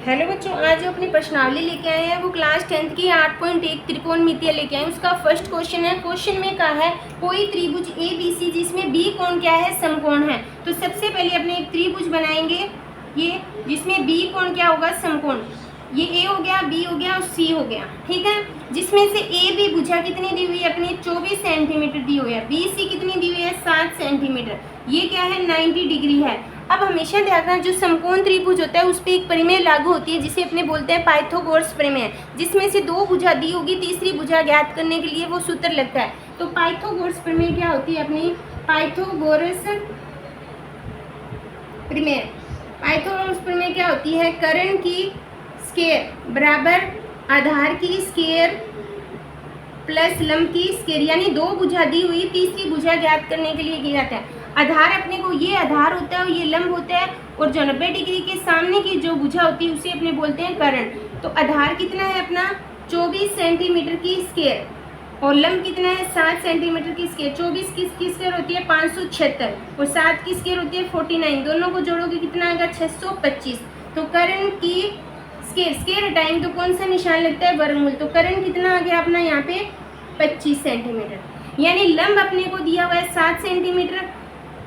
Hello बच्चों, आज जो अपनी प्रश्नावली लेके आए हैं वो क्लास 10th की 8.1 त्रिकोणमितीय लेके आए हैं। उसका फर्स्ट क्वेश्चन है। क्वेश्चन में कहा है कोई त्रिभुज ए बी सी जिसमें बी कोण क्या है, समकोण है। तो सबसे पहले अपने एक त्रिभुज बनाएंगे ये, जिसमें बी कोण क्या होगा, समकोण। ये ए हो गया, बी हो गया और सी हो गया, ठीक है। जिसमें से ए बी भुजा कितनी दी हुई है अपनी, 24 सेंटीमीटर दी हुई है। बी सी कितनी दी हुई है, 7 सेंटीमीटर। ये क्या है, 90 डिग्री है। अब हमेशा ध्यान रखना, जो समकोण त्रिभुज होता है उस पर एक परिमेय लागू होती है जिसे अपने बोलते हैं पाइथागोरस प्रमेय, जिसमें से दो भुजा दी होगी, तीसरी भुजा ज्ञात करने के लिए वो सूत्र लगता है। तो पाइथागोरस प्रमेय क्या होती है अपनी, पाइथागोरस प्रमेय। पाइथागोरस प्रमेय क्या होती है, कर्ण की स्क्वायर बराबर आधार की स्क्वायर प्लस लंब की स्क्वायर, यानी दो भुजा दी हुई, तीसरी भुजा ज्ञात करने के लिए किया जाता है। आधार अपने को ये आधार होता है और ये लंब होता है, और जो 90 डिग्री के सामने की जो भुजा होती है उसे अपने बोलते हैं कर्ण। तो आधार कितना है अपना, 24 सेंटीमीटर की स्क्वायर, और लंब कितना है, 7 सेंटीमीटर की स्क्वायर। 24 की स्क्वायर होती है 576 और 7 की स्क्वायर होती है 49। दोनों को जोड़ोगे कितना आएगा, 625। तो कर्ण की स्क्वायर हटाएंगे तो कौन सा निशान लगता है, वर्गमूल। तो कर्ण कितना आ गया अपना यहाँ पे, 25 सेंटीमीटर। यानी लंब अपने को दिया हुआ है 7 सेंटीमीटर,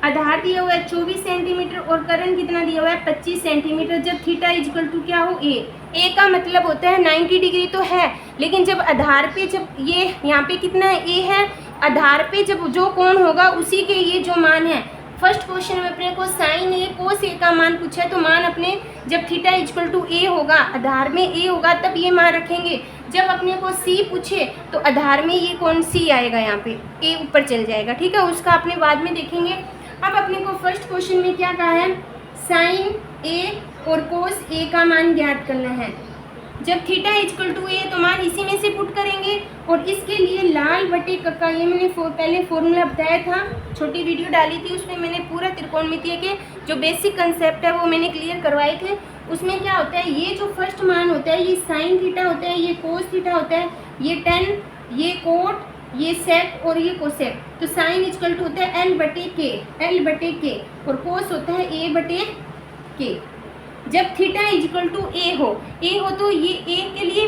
आधार दिया हुआ है 24 सेंटीमीटर और कर्ण कितना दिया हुआ है, 25 सेंटीमीटर। जब थीटा इक्वल टू क्या हो, ए का मतलब होता है 90 डिग्री तो है, लेकिन जब आधार पे, जब ये यहाँ पे कितना है, ए है, आधार पे जब जो कोण होगा उसी के ये जो मान है। फर्स्ट क्वेश्चन में अपने को साइन ए कोस ए का मान पूछा है, तो मान अपने जब थीटा इक्वल टू ए होगा, आधार में ए होगा, तब ये मान रखेंगे। जब अपने को सी पूछे तो आधार में ये कौन सी आएगा, यहाँ पे ए ऊपर चल जाएगा, ठीक है। उसका अपने बाद में देखेंगे। अब अपने को फर्स्ट क्वेश्चन में क्या कहा है, साइन ए और कोस ए का मान ज्ञात करना है। जब थीटा इक्वल टू ए तो मान इसी में से पुट करेंगे, और इसके लिए लाल बटे कक्का, ये मैंने पहले फॉर्मूला बताया था, छोटी वीडियो डाली थी, उसमें मैंने पूरा त्रिकोणमितीय के जो बेसिक कंसेप्ट है वो मैंने क्लियर करवाए थे। उसमें क्या होता है, ये जो फर्स्ट मान होता है ये साइन थीटा होता है, ये कोस थीटा होता है, ये टेन, ये कोट, ये सेक और ये कोसेक। तो साइन इक्वल टू होता है एल बटे के, और कोस होता है ए बटे के। जब थीटा इक्वल टू ए हो तो ये ए के लिए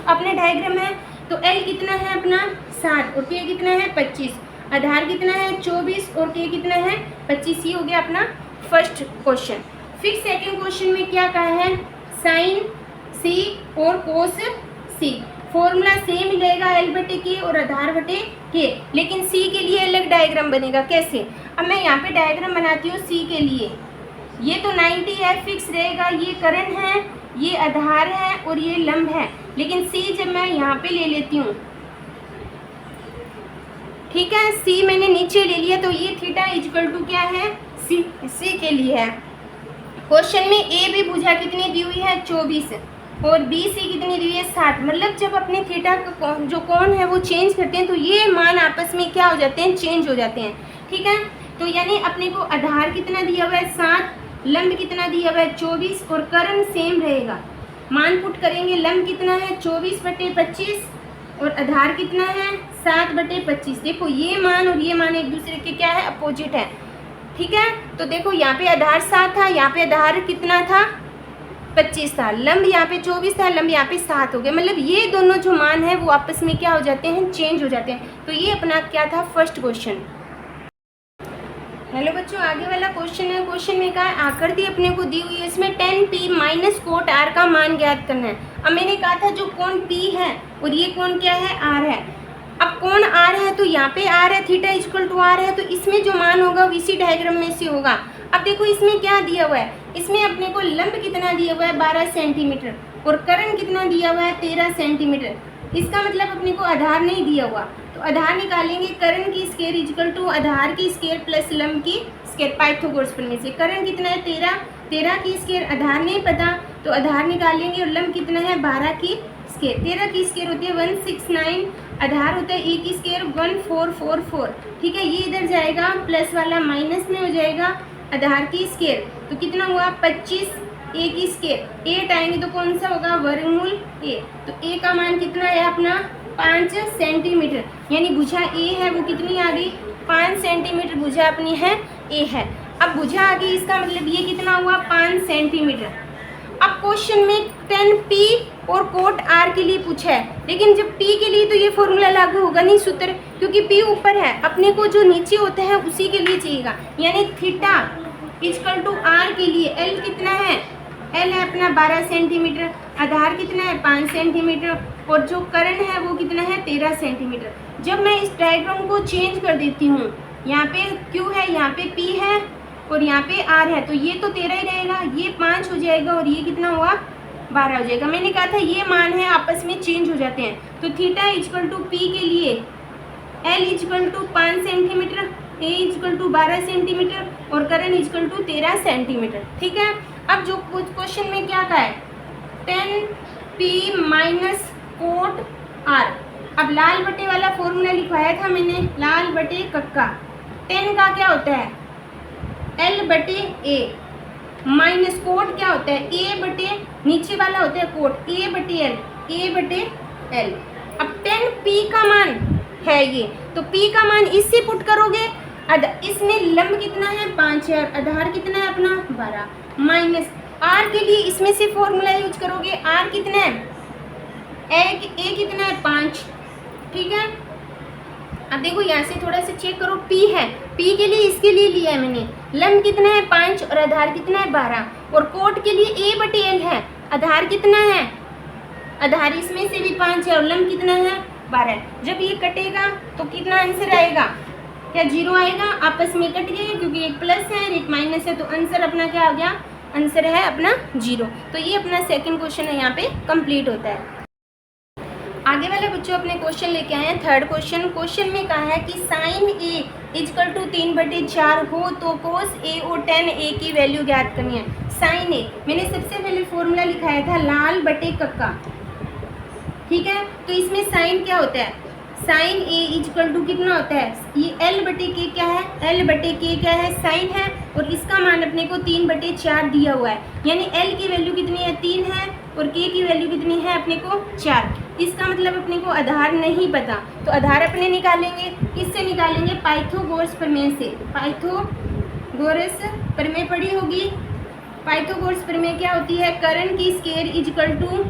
अपने डायग्राम है, तो एल कितना है अपना 7 और के कितना है 25, आधार कितना है 24 और के कितना है 25। ये हो गया अपना फर्स्ट क्वेश्चन। फिर सेकंड क्वेश्चन में क्या कहा है, साइन सी और कोस सी, फॉर्मूला सेम मिलेगा, एल बटे के और आधार बटे के, लेकिन सी के लिए अलग डायग्राम बनेगा। कैसे, अब मैं यहाँ पे डायग्राम बनाती हूँ सी के लिए। ये तो 90 है, फिक्स रहेगा, ये कर्ण है, ये आधार है और ये लंब है। लेकिन सी जब मैं यहाँ पे ले लेती हूँ, ठीक है, सी मैंने नीचे ले लिया, तो ये थीटा इक्वल टू क्या है, सी के लिए है। क्वेश्चन में ए भी भुजा कितनी दी हुई है, 24, और बी सी कितनी दी हुई है, 7। मतलब जब अपने थीटा का जो कोण है वो चेंज करते हैं तो ये मान आपस में क्या हो जाते हैं, चेंज हो जाते हैं, ठीक है। तो यानी अपने को आधार कितना दिया हुआ है 7, लंब कितना दिया हुआ है 24, और कर्ण सेम रहेगा। मान पुट करेंगे, लंब कितना है 24 बटे 25 और आधार कितना है 7 बटे 25। देखो ये मान और ये मान एक दूसरे के क्या है, अपोजिट है, ठीक है। तो देखो यहाँ पे आधार 7 था, यहाँ पे आधार कितना था 25 था, लंब यहाँ पे 24 था, लंब यहाँ पे 7 हो गया। मतलब ये दोनों जो मान है वो आपस में क्या हो जाते हैं, चेंज हो जाते हैं। तो ये अपना क्या था, फर्स्ट क्वेश्चन। हेलो बच्चों, आगे वाला क्वेश्चन है। क्वेश्चन में कहा है आकृति अपने को दी हुई है, इसमें tan p minus cot r का मान ज्ञात करना है। अब मैंने कहा था जो कोण p है और ये कोण क्या है, r है। अब कोण r है तो यहाँ पे r है, थीटा इक्वल टू r है, तो इसमें जो मान होगा वो इसी डायग्राम में से होगा। अब देखो इसमें क्या दिया हुआ है, इसमें अपने को लंब कितना दिया हुआ है 12 सेंटीमीटर और कर्ण कितना दिया हुआ है 13 सेंटीमीटर। इसका मतलब अपने को आधार नहीं दिया हुआ, तो आधार निकालेंगे, कर्ण की स्क्वायर इक्वल टू आधार की स्क्वायर प्लस लंब की स्क्वायर, पाइथागोरस प्रमेय से। कर्ण कितना है 13 की स्क्वायर, आधार नहीं पता तो आधार निकालेंगे, और लंब कितना है 12 की स्क्वायर। 13 की स्क्वायर होती है 169, आधार होता है ए की स्क्वायर 1444, ठीक है। ये इधर जाएगा, प्लस वाला माइनस में हो जाएगा, आधार की स्क्वायर तो कितना हुआ 25, ए की स्क्वायर, ए हटाएंगे तो कौन सा होगा, वर्गमूल ए। तो ए का मान कितना है अपना 5 सेंटीमीटर, यानी भुजा ए है वो कितनी आ गई, 5 सेंटीमीटर भुजा अपनी है ए है। अब भुजा आ गई, इसका मतलब ये कितना हुआ 5 सेंटीमीटर। अब क्वेश्चन में tan P और कोट R के लिए पूछा है, लेकिन जब P के लिए तो ये फॉर्मूला लागू होगा नहीं सूत्र, क्योंकि P ऊपर है, अपने को जो नीचे होता है उसी के लिए चाहिएगा। यानी थीटा इक्वल टू R के लिए L कितना है, L है अपना 12 सेंटीमीटर, आधार कितना है 5 सेंटीमीटर, और जो करण है वो कितना है 13 सेंटीमीटर। जब मैं इस डायग्राम को चेंज कर देती हूँ, यहाँ पे Q है, यहाँ पे P है और यहाँ पे R है, तो ये तो 13 ही रहेगा, ये 5 हो जाएगा और ये कितना हुआ 12 हो जाएगा। मैंने कहा था ये मान है आपस में चेंज हो जाते हैं। तो थीटा इक्वल टू P के लिए L equal to 5 centimetre, A equal to 12 centimetre और करण इक्वल टू 13 सेंटीमीटर। ठीक है, अब जो क्वेश्चन में क्या कहा है, tan P minus cot R। अब लाल बटे वाला फॉर्मूला लिखवाया था मैंने, लाल बटे कक्का। tan का क्या होता है L बटे A माइनस कोट क्या होता है A बटे नीचे वाला होता है कोट A बटे L, A बटे L। अब tan P का मान है ये, तो P का मान इससे पुट करोगे, इसमें लंब कितना है 5 है, आधार कितना है अपना 12, माइनस R के लिए इसमें से फॉर्मूला यूज करोगे, R कितना है A कितना है 5। ठीक है, अब देखो यहाँ से थोड़ा सा चेक करो, P है, P के लिए इसके लिए लिया है मैंने, लंब कितना है 5 और आधार कितना है 12, और कोट के लिए A बटे L है, आधार कितना है, आधार इसमें से भी 5 है और लंब कितना है 12। जब ये कटेगा तो कितना आंसर आएगा, क्या 0 आएगा, आपस में कट गए क्योंकि एक प्लस है और एक माइनस है, तो आंसर अपना क्या आ गया, आंसर है अपना 0। तो ये अपना सेकंड क्वेश्चन है, यहाँ पे कंप्लीट होता है। आगे वाले बच्चों अपने क्वेश्चन लेके आए हैं थर्ड क्वेश्चन। क्वेश्चन में कहा है कि साइन A इक्वल टू 3/4 हो तो कोस A और tan A की वैल्यू ज्ञात करनी है। साइन A मैंने सबसे पहले फॉर्मूला लिखाया था लाल बटे कक्का। ठीक है, तो इसमें साइन क्या होता है, साइन A इक्वल टू कितना होता है, ये L बटे K क्या है, L बटे K क्या है साइन है, और इसका मान अपने को 3/4 दिया हुआ है, यानी L की वैल्यू कितनी है 3 है और K की वैल्यू कितनी है अपने को 4। इसका मतलब अपने को आधार नहीं पता, तो आधार अपने निकालेंगे, किससे निकालेंगे, पाइथागोरस प्रमेय से। पाइथागोरस प्रमेय पढ़ी होगी। पाइथागोरस प्रमेय क्या होती है, करण की स्क्वायर इक्वल टू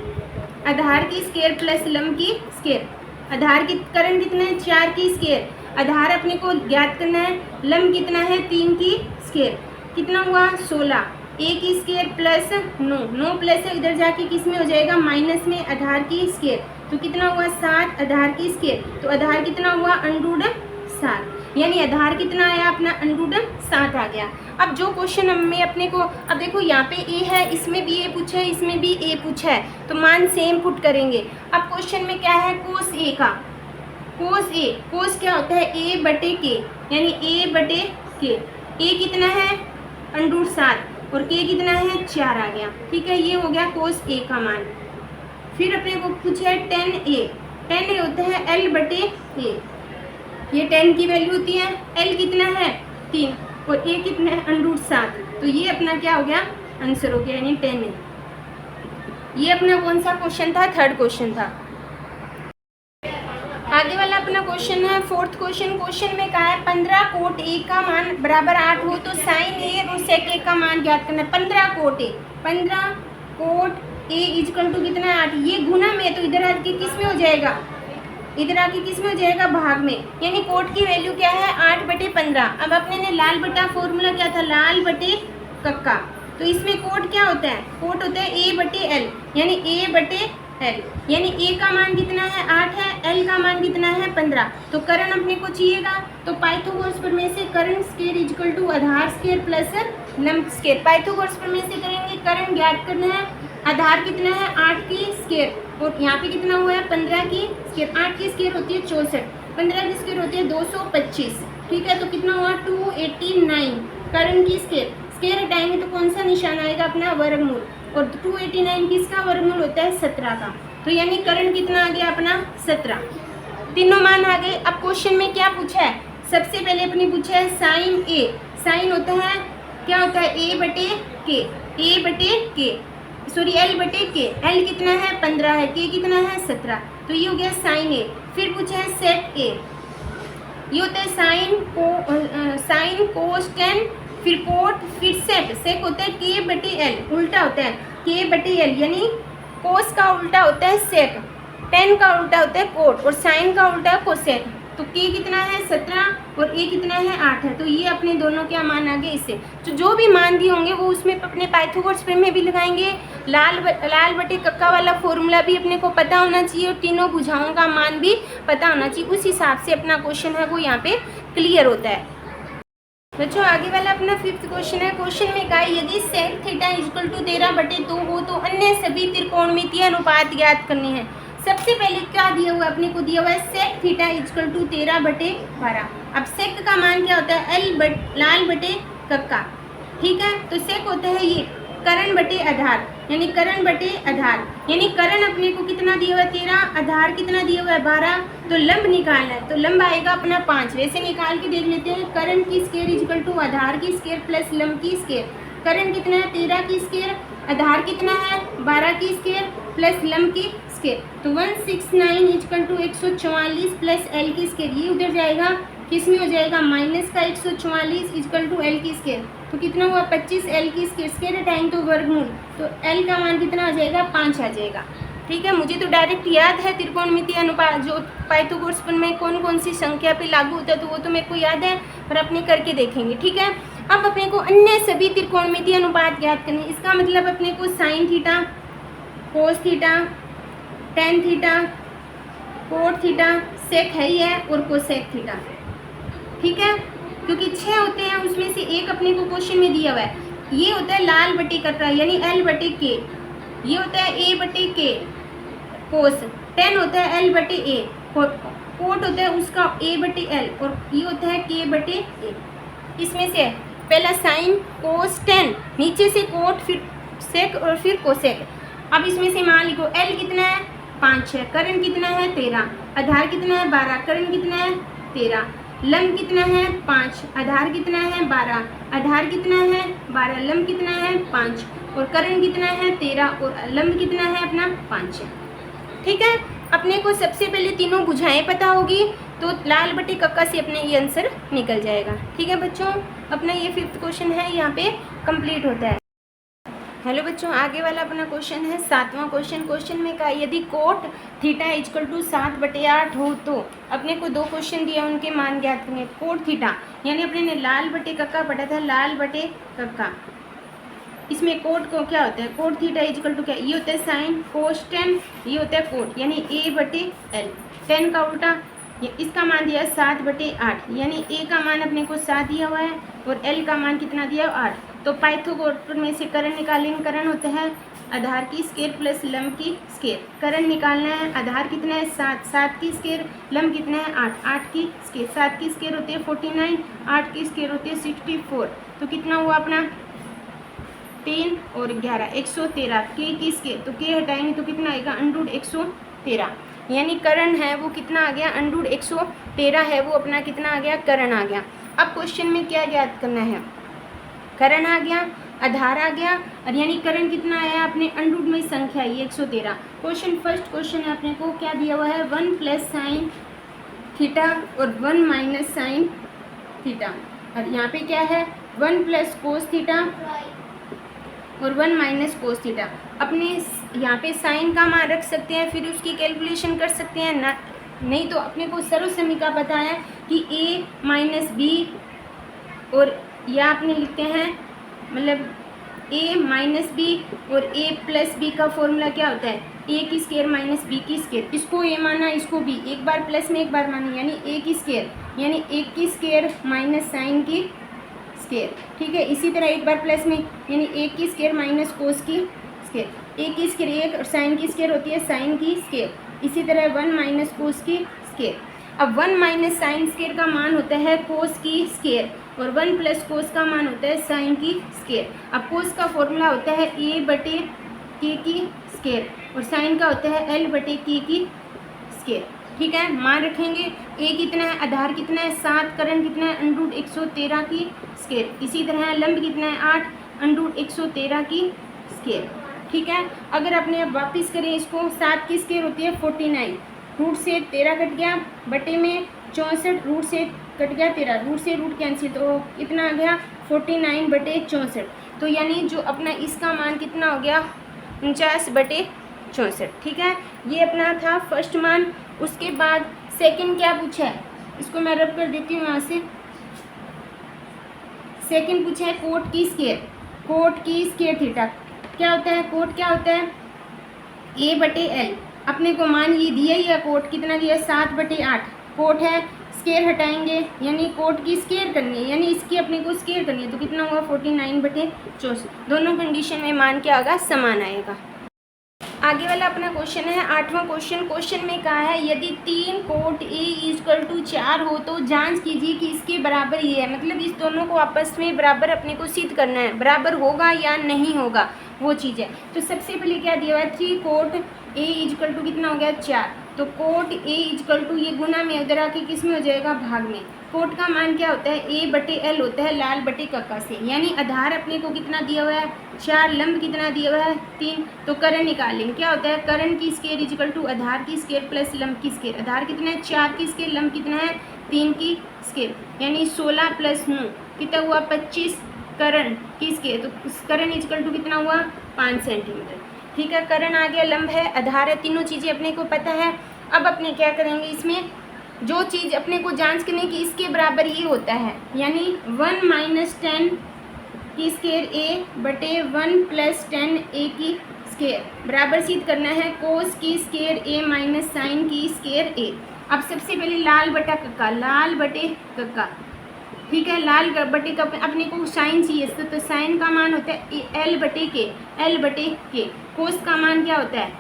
आधार की स्क्वायर प्लस लंब की स्क्वायर। आधार की करण कितना है 4 की स्क्वायर, आधार अपने को ज्ञात करना है, लंब कितना है 3 की स्क्वायर, कितना हुआ 16, A की स्क्वायर प्लस 9 प्लस है इधर जाके किस में हो जाएगा माइनस में, आधार की स्क्वायर, तो कितना हुआ 7 आधार की स्क्वायर, तो आधार कितना हुआ √7, यानी आधार कितना आया अपना √7 आ गया। अब जो क्वेश्चन में अपने को, अब देखो यहाँ पे A है, इसमें भी A पूछा है, इसमें भी A पूछा है, तो मान सेम पुट करेंगे। अब क्वेश्चन में क्या है, कोस A का, कोस A, कोस क्या होता है A बटे K, यानी A बटे K, A कितना है √7 और K कितना है 4 आ गया। ठीक है, ये हो गया कोस A का मान। फिर अपने को पूछा है tan A होता है L बटे A, ये tan की वैल्यू होती है, L कितना है 3 और A कितना है √7, तो ये अपना क्या हो गया आंसर हो गया, यानी tan A। ये अपना कौन सा क्वेश्चन था, थर्ड क्वेश्चन था। आगे वाला अपना क्वेश्चन है फोर्थ क्वेश्चन। क्वेश्चन में कहा है 15 कोट A का मान बराबर 8 हो तो साइन A और सेक A का मान ज्ञात करना है। 15 कोट A इक्वल टू कितना है 8, ये गुना में, तो इधर आके किस में हो जाएगा, इधर आके किस में हो जाएगा भाग में, यानी कोट की वैल्यू क्या है 8/15। अब अपने ने लाल बटा फॉर्मूला क्या था, लाल बटे कक्का, तो इसमें कोट क्या होता है, कोट होता है A बटे L, यानी A बटे L, यानी A का मान कितना है 8 है, L का मान कितना है 15, तो करण अपने को चाहिएगा, तो पाइथागोरस प्रमेय से करण स्क्वायर इक्वल टू आधार स्क्वायर प्लस लंब स्क्वायर। पाइथागोरस प्रमेय से करेंगे, करण ज्ञात करना है, आधार कितना है 8 की स्क्वायर और यहाँ पे कितना हुआ है 15 की स्क्वायर, 8 की स्क्वायर होती है 64, 15 की स्क्वायर होती है 225। ठीक है, तो कितना हुआ 289, करण की स्क्वायर हटाएंगे तो कौन सा निशान आएगा अपना वर्गमूल, और 289 किसका वर्गमूल होता है 17 का, तो यानी करण कितना आ गया अपना 17। तीनों मान आ गए। अब क्वेश्चन में क्या पूछा है, सबसे पहले अपने पूछा है साइन A, साइन होता है क्या होता है A बटे K, सॉरी L बटे K, L कितना है 15 है, K कितना है 17, तो ये हो गया साइन A। फिर पूछा है सेक A, ये होता है साइन कोस tan, फिर कोट, फिर सेक होता है K बटे L, उल्टा होता है, के बटे एल, यानी कोस का उल्टा होता है सेक, टेन का उल्टा होता है कोट और साइन का उल्टा है कोसेक। तो के कितना है 17 और ए कितना है 8 है। तो ये अपने दोनों क्या मान आ गए इससे। तो जो भी मान दिए होंगे वो उसमें अपने पाइथागोरस प्रमेय में भी लगाएंगे। लाल बटे कक्का वाला फॉर्मूला भी अपने को पता होना चाहिए और तीनों भुजाओं का मान भी पता होना चाहिए। उस हिसाब से अपना क्वेश्चन है वो यहाँ पे क्लियर होता है। बच्चों आगे वाला अपना 5th क्वेश्चन है। क्वेश्चन में कहा यदि सेक थीटा इक्वल टू 13/2 हो तो अन्य सभी त्रिकोणमितीय अनुपात ज्ञात करने हैं। सबसे पहले क्या दिया हुआ अपने को, दिया हुआ है सेक थीटा इक्वल टू 13/12। अब सेक का मान क्या होता है लाल बटे कक्का, ठीक है। तो सेक होता है ये करण बटे आधार, यानी करण बटे आधार, यानी करण अपने को कितना दिया हुआ है 13, आधार कितना दिया हुआ है 12। तो लंब निकालना है तो लंब आएगा अपना 5। वैसे निकाल के देख लेते हैं। करण की स्केयर इक्वल टू आधार की स्केयर प्लस लंब की स्केयर। करण कितना है 13 की स्केयर, आधार कितना है 12 की स्केयर प्लस लंब की स्केयर। तो 169 इक्वल टू 144 प्लस एल की स्केयर। ये उधर जाएगा किस में हो जाएगा माइनस का 144 इक्वल टू एल की स्केयर। तो कितना हुआ 25 एल की स्केयर, स्केयर हटाएंगे तो वर्गमूल, तो एल का मान कितना आ जाएगा 5 आ जाएगा। ठीक है, मुझे तो डायरेक्ट याद है त्रिकोणमितीय अनुपात जो पाइथागोरस प्रमेय में कौन कौन सी संख्या पे लागू होता है, तो वो तो मेरे को याद है, पर अपने करके देखेंगे। ठीक है, अब अपने को अन्य सभी त्रिकोणमितीय अनुपात ज्ञात करने। इसका मतलब अपने को sine theta, cos theta, tan theta, cot theta, sec है ही है और कोसेक थीटा। ठीक है, क्योंकि 6 होते हैं उसमें से एक अपने को क्वेश्चन में दिया हुआ है। ये होता है लाल बटे कक्का यानी एल बटे के, ये होता है ए बटे के कोस, 10 होता है एल बटे ए, कोट होता है उसका ए बटे एल और ये होता है के बटे ए। इसमें से पहला साइन कोस 10, नीचे से कोट फिर सेक और फिर कोसेक। अब इसमें से मान लिखो एल कितना है 5 है, करण कितना है 13, आधार कितना है 12, करण कितना है 13, लंब कितना है 5, आधार कितना है 12, आधार कितना है 12, लंब कितना है 5 और करण कितना है 13 और लंब कितना है अपना 5 है। ठीक है, अपने को सबसे पहले तीनों बुझाएं पता होगी तो लाल बटे कक्का से अपने ये आंसर निकल जाएगा। ठीक है बच्चों, अपना ये 5th क्वेश्चन है यहाँ पे कंप्लीट होता है। हेलो बच्चों, आगे वाला अपना क्वेश्चन है 7वां क्वेश्चन। क्वेश्चन में कहा यदि कोट थीटा इक्वल टू 7/8 हो तो अपने को 2 क्वेश्चन दिया उनके मान ज्ञात करने। कोट थीटा यानी अपने ने लाल बटे कक्का पढ़ा था, लाल बटे कक्का, इसमें कोट को क्या होता है कोट थीटा इक्वल टू क्या, ये होता है साइन कोस 10, ये होता है कोट यानी ए बटे एल, 10 का उल्टा, इसका मान दिया 7/8 यानी ए का मान अपने को 7 दिया हुआ है और एल का मान कितना दिया 8। तो पाइथागोरस में से करण निकालेंगे, करण होता है आधार की स्केयर प्लस लंब की स्केयर। करण निकालना है, आधार कितना है 7, 7 की स्केयर, लंब कितना है 8, 8 की स्केयर, 7 की स्केयर होती है 49, 8 की स्केयर होती है 64। तो कितना हुआ अपना 3 और 11 113, के की स्केयर, तो के हटाएंगे तो कितना आएगा √113, यानी करण है वो कितना आ गया √113 है वो अपना कितना आ गया करण आ गया। अब क्वेश्चन में क्या ज्ञात करना है, करण आ गया, आधार आ गया और यानी करण कितना आया अपने अंडरूट में संख्या ये 113। क्वेश्चन फर्स्ट क्वेश्चन है अपने को क्या दिया हुआ है 1 प्लस साइन थीटा और 1 माइनस साइन थीटा, और यहाँ पे क्या है 1 प्लस कोस थीटा और 1 माइनस कोस थीटा। अपने यहाँ पे साइन का मान रख सकते हैं फिर उसकी कैलकुलेशन कर सकते हैं ना, नहीं तो अपने को सर्वसमीका पता है कि a माइनस बी और या आपने लिखते हैं मतलब a माइनस बी और a प्लस बी का फॉर्मूला क्या होता है a की स्केयर माइनस b की स्केयर, इसको a माना इसको b, एक बार प्लस में एक बार माना यानी a की स्केयर यानी 1 की स्केयर माइनस साइन की स्केयर। ठीक है, इसी तरह एक बार प्लस में यानी 1 की स्केयर माइनस कोस की स्केयर, a की स्केयर 1 और साइन की स्केयर होती है साइन की स्केयर, इसी तरह 1 माइनस कोस की स्केयर। अब 1 माइनस साइन स्केयर का मान होता है कोस की स्केयर और 1 प्लस कोस का मान होता है साइन की स्केयर। अब कोस का फॉर्मूला होता है a बटे के की स्केयर और साइन का होता है l बटे के की स्केयर। ठीक है, मान रखेंगे a कितना है आधार कितना है 7, करण कितना है √113 की स्केयर, इसी तरह लंब कितना है 8 √113 की स्केयर। ठीक है, अगर अपने अब वापस करें इसको 7 की स्केयर होती है 49, रूट से 13 कट गया बटे में 64, रूट से कट गया 13, रूट से रूट कैंसिल तो इतना आ गया 49/64। तो यानी जो अपना इसका मान कितना हो गया 49/64, ठीक है। ये अपना था फर्स्ट मान। उसके बाद सेकंड क्या पूछा है, इसको मैं रब कर देती हूँ यहाँ से। सेकंड पूछा है कोट की स्केयर, कोट की स्केयर थीटा क्या होता है, कोट क्या होता है A/L। अपने को मान ये दिया ही है, कोट कितना दिया है 7/8 कोट है। स्केयर हटाएंगे यानी कोट की स्केयर करनी है, यानी इसकी अपने को स्केयर करनी है, तो कितना होगा 49/64। दोनों कंडीशन में मान क्या होगा, समान आएगा। आगे वाला अपना क्वेश्चन है 8वां क्वेश्चन। क्वेश्चन में कहा है यदि 3 कोट A=4 हो तो जांच कीजिए कि इसके बराबर ये है, मतलब इस दोनों को आपस में बराबर अपने को सिद्ध करना है, बराबर होगा या नहीं होगा वो चीज़ है। तो सबसे पहले क्या दिया हुआ है 3 कोट A= कितना हो गया 4, तो कोट A= ये गुना में उधर आके किस में हो जाएगा, भाग में। कोट का मान क्या होता है A/L होता है लाल बटे कक्का से, यानी आधार अपने को कितना दिया हुआ है 4, लंब कितना दिया हुआ है 3, तो करण निकालेंगे। क्या होता है करण की स्केयर = आधार की स्केयर प्लस लंब की स्केयर। आधार कितना है 4 की स्केयर, लंब कितना है 3 की स्केयर, यानी 16 + 9 कितना हुआ 25 करण की स्केयर, तो करण = कितना हुआ 5 सेंटीमीटर, ठीक है। करण आ गया, लंब है, आधार है, तीनों चीज़ें अपने को पता है। अब अपने क्या करेंगे, इसमें जो चीज़ अपने को जांच करने की इसके बराबर ये होता है, यानी 1 - 10 की स्केयर A/1 + 10 A की स्केयर बराबर सिद्ध करना है कोस की स्केयर A - साइन की स्केयर A। अब सबसे पहले लाल बटा कक्का, लाल बटे कक्का, ठीक है। लाल बटे का अपने को साइन चाहिए, तो साइन का मान होता है L/K, L/K। कोस का मान क्या होता है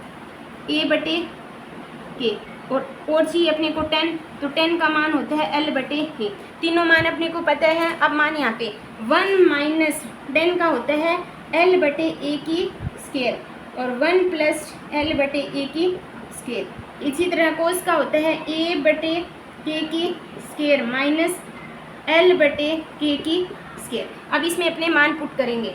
A/K, और चाहिए अपने को 10, तो 10 का मान होता है L/K। तीनों मान अपने को पता है। अब मान यहाँ पे 1 - 10 का होता है L/A की स्केयर और 1 + L/A की स्केयर। इसी तरह कोस का होता है A/K की स्केयर माइनस L/K की स्केयर। अब इसमें अपने मान पुट करेंगे।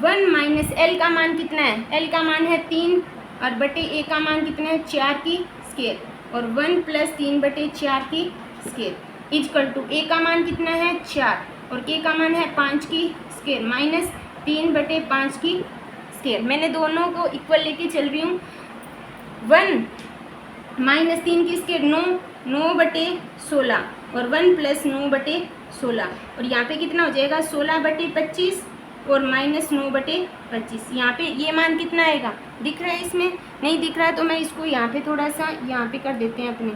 1 - L का मान कितना है, L का मान है 3 और बटे A का मान कितना है 4 की स्केयर, और 1 + 3/4 की स्केयर = A का मान कितना है 4 और K का मान है 5 की स्केयर माइनस 3/5 की स्केयर। मैंने दोनों को इक्वल लेके चल रही हूँ। 1 - 3 की स्केयर 9/16 और 1 + 9/16, और यहाँ पे कितना हो जाएगा 16/25 और -9/25। यहाँ पे ये मान कितना आएगा, दिख रहा है, इसमें नहीं दिख रहा है तो मैं इसको यहाँ पे थोड़ा सा यहाँ पे कर देते हैं अपने,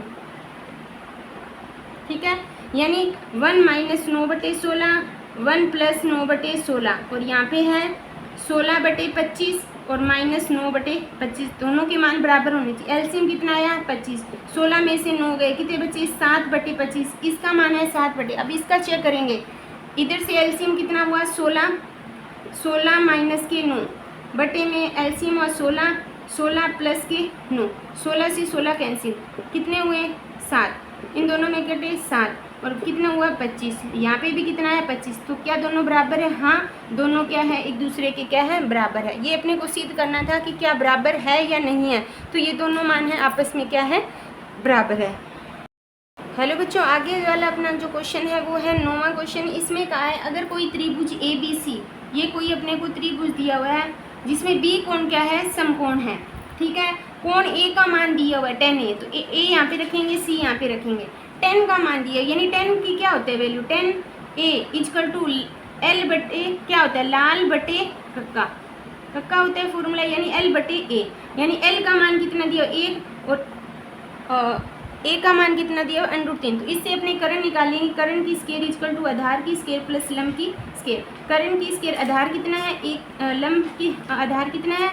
ठीक है। यानी 1 - 9/16, 1 + 9/16, और यहाँ पे है 16/25 और -9/25, दोनों के मान बराबर होने चाहिए। एलसीएम कितना आया 25, 16 में से 9 गए, कितने बचे 7/25, इसका मान है 7 अब इसका चेक करेंगे, इधर से एलसीएम कितना हुआ 16 - के 9 बटे में एलसीएम हुआ 16 + के 9, 16 से 16 कैंसिल, कितने हुए 7, इन दोनों में कटे 7, और कितना हुआ 25, यहाँ पे भी कितना है 25, तो क्या दोनों बराबर है, हाँ दोनों क्या है एक दूसरे के क्या है बराबर है। ये अपने को सिद्ध करना था कि क्या बराबर है या नहीं है, तो ये दोनों मान है आपस में क्या है बराबर है। हेलो बच्चों, आगे वाला अपना जो क्वेश्चन है वो है 9वां क्वेश्चन। इसमें कहा है अगर कोई त्रिभुज ABC, ये कोई अपने को त्रिभुज दिया हुआ है जिसमें B कोण क्या है समकोण है, ठीक है। कोण A का मान दिया हुआ है 10A, तो A यहाँ पे रखेंगे, C यहाँ पे रखेंगे। 10 का मान दिया, यानी 10 की क्या होता है वैल्यू 10A = L/A क्या होता है लाल बटे कक्का, कक्का होता है फॉर्मूला, यानी L/A, यानी L का मान कितना दिया 1 और A का मान कितना दिया √3, तो इससे अपने करण निकालेंगे। करण की स्केयर = आधार की स्केयर प्लस लंब की स्केयर। करण की स्केयर आधार कितना है, एक लंब की आधार कितना है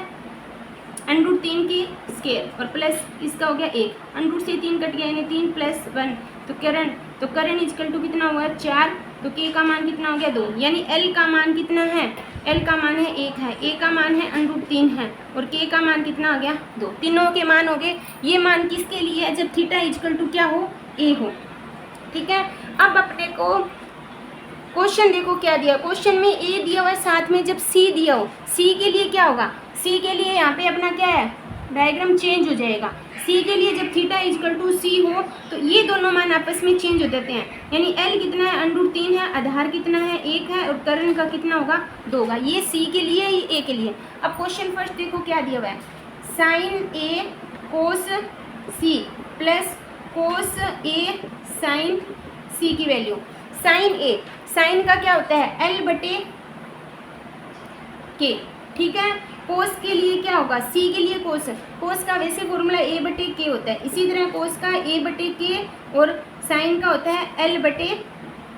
√3 की स्केयर, और प्लस इसका हो गया 1, √ से 3 कट गया, यानी 3 + 1, तो करण = कितना हुआ 4, तो K का मान कितना हो गया 2, यानी L का मान कितना है, L का मान है 1 है, A का मान है √3 है, और K का मान कितना आ गया 2, तीनों के मान हो गए। ये मान किसके लिए है, जब थीटा = क्या हो A हो, ठीक है। अब अपने को क्वेश्चन देखो क्या दिया, क्वेश्चन में A दिया हुआ है, साथ में जब C दिया हो, C के लिए क्या होगा, C के लिए यहाँ पे अपना क्या है डायग्राम चेंज हो जाएगा। सी के लिए जब थीटा इजकल टू सी हो तो ये दोनों मान आपस में चेंज हो जाते हैं, यानी एल कितना है, √3 है, आधार कितना है, 1 है, और करण का कितना होगा, 2 होगा। ये सी के लिए, ये ए के लिए। अब क्वेश्चन फर्स्ट देखो क्या दिया हुआ है, साइन ए कोस सी प्लस कोस ए साइन सी की वैल्यू। साइन ए, साइन का क्या होता है, एल बटे के, ठीक है। कोस के लिए क्या होगा, सी के लिए कोस, कोस का वैसे फॉर्मूला ए बटे के होता है, इसी तरह कोस का ए बटे के और साइन का होता है एल बटे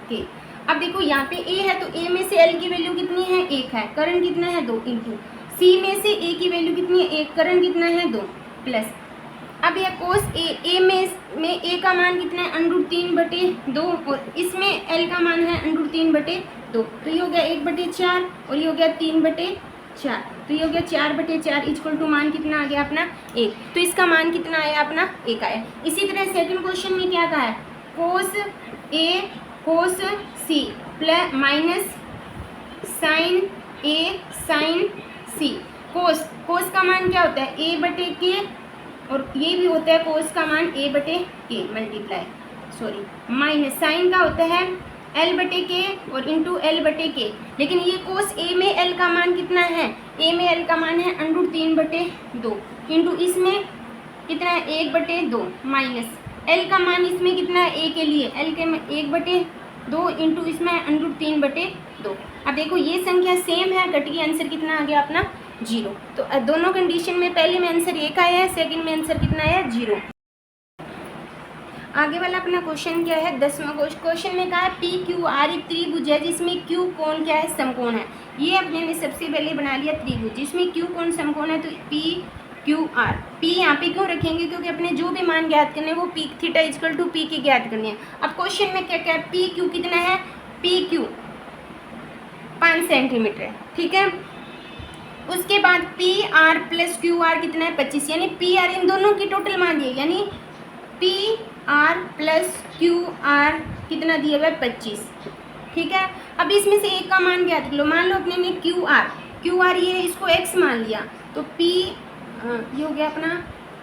के। अब देखो यहाँ पे ए है तो ए में से एल की वैल्यू कितनी है, 1 है, करण कितना है, 2, इंटू सी में से ए की वैल्यू कितनी है, 1, करण कितना है, 2, प्लस अब यह कोस ए में ए का मान कितना है, √3 बटे 2, और इसमें एल का मान है √3 बटे 2, तो ये हो गया 1 बटे 4 और ये हो गया 3 बटे 4, तो ये हो गया 4 बटे 4 इक्वल टू मान कितना आ गया अपना 1, तो इसका मान कितना आया अपना 1 आया। इसी तरह सेकंड क्वेश्चन में क्या कहा है, कोस ए कोस सी प्लस माइनस साइन ए साइन सी। कोस का मान क्या होता है, ए बटे के, और ये भी होता है कोस का मान ए बटे के माइनस साइन का होता है एल बटे के और इंटू एल बटे के, लेकिन ये कोस ए में एल का मान कितना है, ए में एल का मान है √3 बटे 2, इंटू इसमें कितना है 1 बटे 2, माइनस एल का मान इसमें कितना है, ए के लिए एल के में 1 बटे 2 इंटू इसमें √3 बटे 2। अब देखो ये संख्या सेम है, कट के आंसर कितना आ गया अपना 0। तो दोनों कंडीशन में पहले में आंसर 1 आया है, सेकंड में आंसर कितना आया 0। आगे वाला अपना क्वेश्चन क्या है, 10वां क्वेश्चन में कहा है पी क्यू आर एक त्रिभुज है जिसमें क्यू कोण क्या है, समकोण है। ये अपने ने सबसे पहले बना लिया त्रिभुज जिसमें क्यू कोण समकोण है, तो पी क्यू आर, पी यहाँ पे क्यों रखेंगे, क्योंकि अपने जो भी मान ज्ञात करने वो P theta equal to P की ज्ञात करनी है। अब क्वेश्चन में क्या क्या है, पी क्यू कितना है, पी क्यू 5 सेंटीमीटर है, ठीक है। उसके बाद P R plus Q R कितना है 25, यानी पी आर इन दोनों की टोटल मान दिए, यानी P are plus Q R कितना दिया हुआ है 25, ठीक है। अब इसमें से एक का मान ज्ञात कर लो, मान लो अपने ने क्यू आर ये इसको एक्स मान लिया, तो पी ये हो गया अपना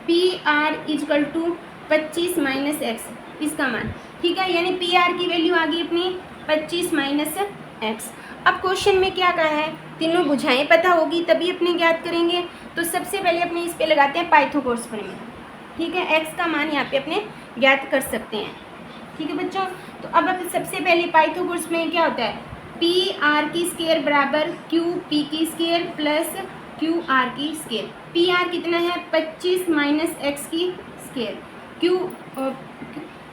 P R equal to 25 minus X इसका मान, ठीक है, यानी पी आर की वैल्यू आ गई अपनी 25 माइनस एक्स। अब क्वेश्चन में क्या कहा है, तीनों बुझाएं पता होगी तभी अपने ज्ञात करेंगे। तो सबसे पहले अपने इस पे लगाते हैं पाइथागोरस प्रमेय, ठीक है, एक्स का मान यहाँ पे अपने ज्ञात कर सकते हैं, ठीक है बच्चों। तो अब सबसे पहले पाइथागोरस प्रमेय क्या होता है, पी आर की स्क्वायर बराबर क्यू पी की स्क्वायर प्लस क्यू आर की स्क्वायर। पी आर कितना है 25 माइनस एक्स की स्क्वायर, क्यू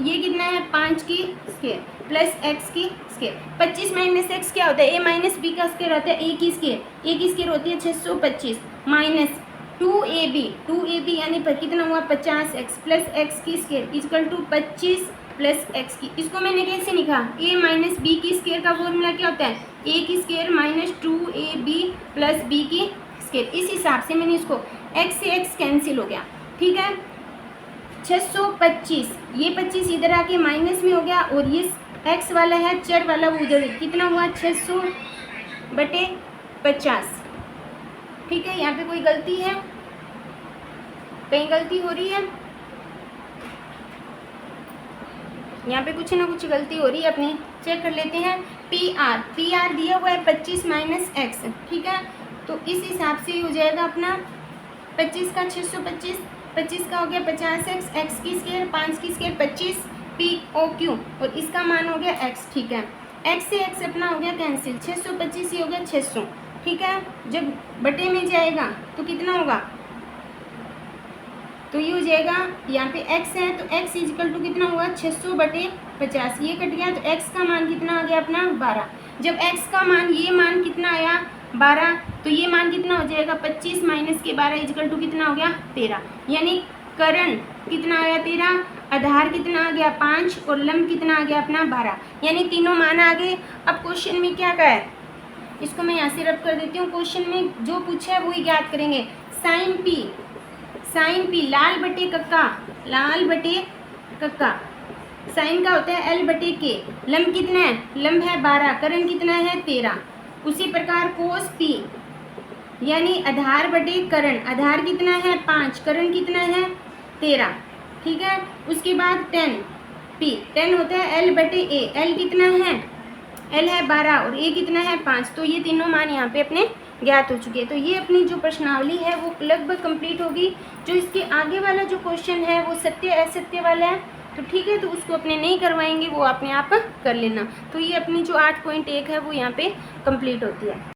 ये कितना है 5 की स्क्वायर प्लस एक्स की स्क्वायर। 25 माइनस एक्स क्या होता है, ए माइनस बी का स्क्वायर होता है ए की स्क्वायर होती है 625 माइनस 2ab यानी पर कितना हुआ 50x प्लस एक्स की square equal to 25 plus X की। इसको मैंने कैसे लिखा, a माइनस बी की स्क्वायर का फॉर्मूला क्या होता है, a की square minus 2ab plus b की स्क्वायर। इस हिसाब से मैंने इसको x से x कैंसिल हो गया, ठीक है। 625 ये 25 इधर आके माइनस में हो गया, और ये x वाला है चर वाला वो उधर, कितना हुआ 600 बटे 50, ठीक है। यहाँ पे कोई गलती है, कहीं गलती हो रही है, यहाँ पे कुछ ना कुछ गलती हो रही है, अपने चेक कर लेते हैं। पी आर दिया हुआ है 25 माइनस एक्स, ठीक है, तो इस हिसाब से हो जाएगा अपना 25 का 625, 25 का हो गया 50x, एक्स की स्क्वायर 5 की स्क्वायर 25 पी ओ क्यू, और इसका मान हो गया x, ठीक है। x से x अपना हो गया कैंसिल, 625 ही हो गया 600, ठीक है। जब बटे में जाएगा तो कितना होगा, तो ये हो जाएगा यहाँ पे x है तो x इक्वल टू कितना हुआ 600 बटे 50, ये कट गया तो x का मान कितना आ गया अपना 12। जब x का मान ये मान कितना आया 12, तो ये मान कितना हो जाएगा 25 माइनस के 12 इक्वल टू कितना हो गया 13, यानी करण कितना आया 13, आधार कितना आ गया 5 और लंब कितना आ गया अपना 12, यानी तीनों मान आ गए। अब क्वेश्चन में क्या कहा है, इसको मैं यहाँ से रब कर देती हूँ, क्वेश्चन में जो पूछा है वही ज्ञात करेंगे। साइन पी लाल बटे कक्का, साइन का होता है एल बटे के, लंब कितना है, लंब है 12, करण कितना है 13। उसी प्रकार कोस यानी आधार बटे करण। आधार कितना है 5, करण कितना है 13, ठीक है। उसके बाद 10 होता है L बटे A। L कितना है, L है 12 और A कितना है 5। तो ये तीनों मान यहाँ पे अपने ज्ञात हो चुके हैं। तो ये अपनी जो प्रश्नावली है वो लगभग कंप्लीट होगी। जो इसके आगे वाला जो क्वेश्चन है वो सत्य असत्य वाला है, तो ठीक है, तो उसको अपने नहीं करवाएंगे, वो अपने आप कर लेना। तो ये अपनी जो 8.1 है वो यहाँ पे कंप्लीट होती है।